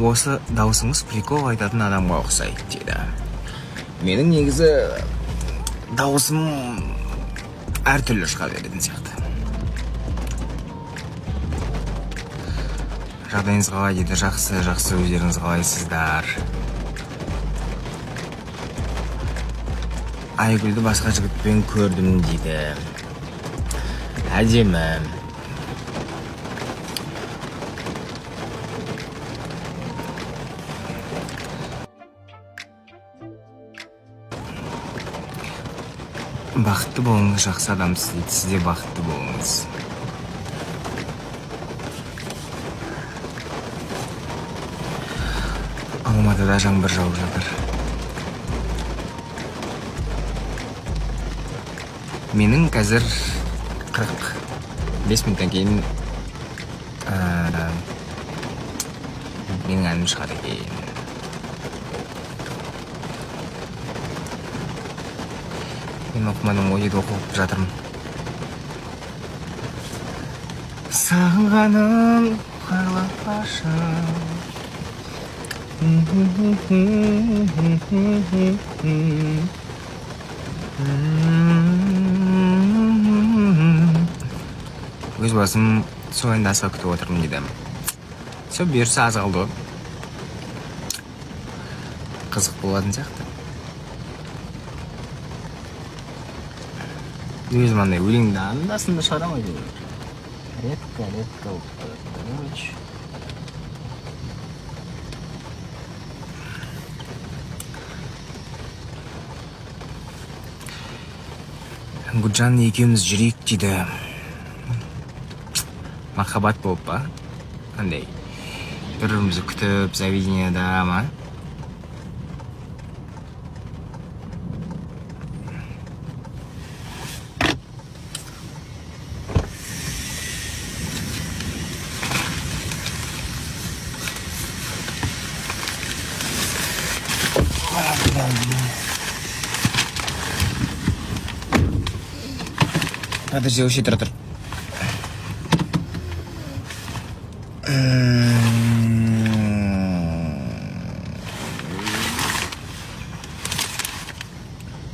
осы даусыңыз прикол айтатын адамға ұқсайды дейді. Менің негізі даусым әртүрлі шыға беретін сияқты. Жағдайыңыз қалай дейді? Жақсы, өздеріңіз қалайсыздар? Айгүлді басқа жігітпен көрдім дейді. Әдемі. Бақытты болыңыз, жақсы адамсыз дейді. Сіз де бақытты болыңыз. Алматыда жаңбыр жауып жатыр. Менің қазір 45 минуттан кейін менің әнім шығады екен. Мен оқымадым, ойды оқып жатырмын. Сағынғаным қарлапашы. Өз басым сол енді асыға күтіп отырмын дейді. Сол бұйырса аз қалды ғой. Қызық болатын сияқты. Өзім андай өлеңді анда-санда шығарамын ғой. Редко болып қалады. Гүлжан екеуміз жүрейік дейді. Махаббат болып па? Қандай? Бір-бірімізді күтіп, заведенияда ма? Подожди, вообще тұр.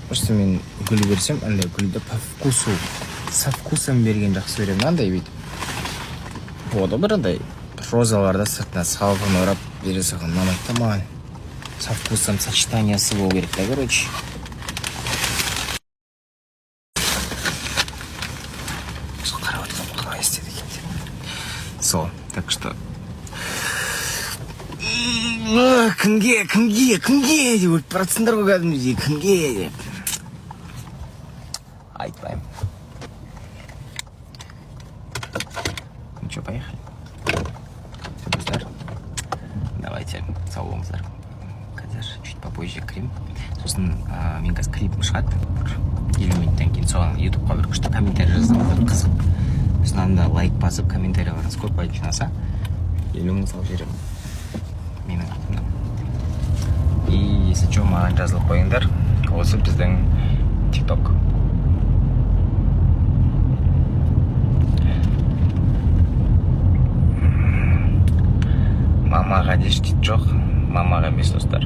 Просто мен гүл берсем, андай гүлді по вкусу, со вкусом берген жақсы беремін. Андай бейт. Болды бір андай розаларды сыртына салғын орап бере салған. Мамайды маған. Со вкусом сочетаниясы болу керек та, короче. Сол, так что кімге деп проценттер ғой кәдімгідей, кімге деп айтпаймын. Ну что, поехали? Все, давайте, сау болыңыздар. Қазір чуть попозже клип. Сосын мен қазір клипім шығады 50 минуттан кейін. Соған ютубқа бір күшті комментарий жаздым, қызық. Сосын анда лайк басып, комментарияларыңыз көп лайк жинаса 50 мың салып жіберемін менің артымнан. И если что, маған жазылып қойыңдар. Осы біздің TikTok. Мамаға дешті жоқ, мамаға емес достар.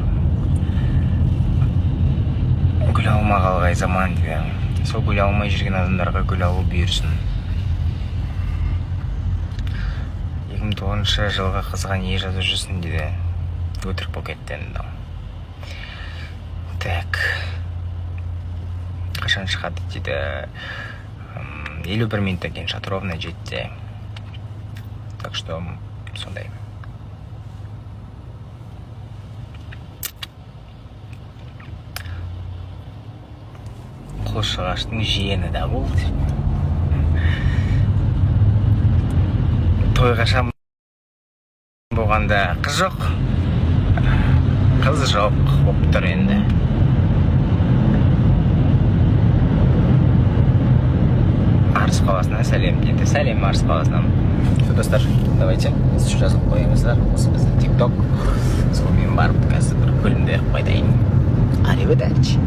Гүл алмағалы қай заман дейді. Сол гүл алмай жүрген адамдарға гүл алу бұйырсын. 2009 жылғы қызға не жазып жүрсің дейді. Өтірік болып кетті енді. Так. Қашан шығады дейді. 51 минуттан кейін шығады, ровно 7-те. Так что сондай. Қошығаштың жиені да болды. Тойға шам болғанда қыз жоқ. Қыз жоқ болып тұр енді. Арыс қаласына сәлем дейді. Сәлем Арыс қаласынан. Все, достар, давайте сіз жазылып қойыңыздар. Осы біздің TikTok. Сол мен барып қазір бір бөлімде қойдайын. Arrivederci.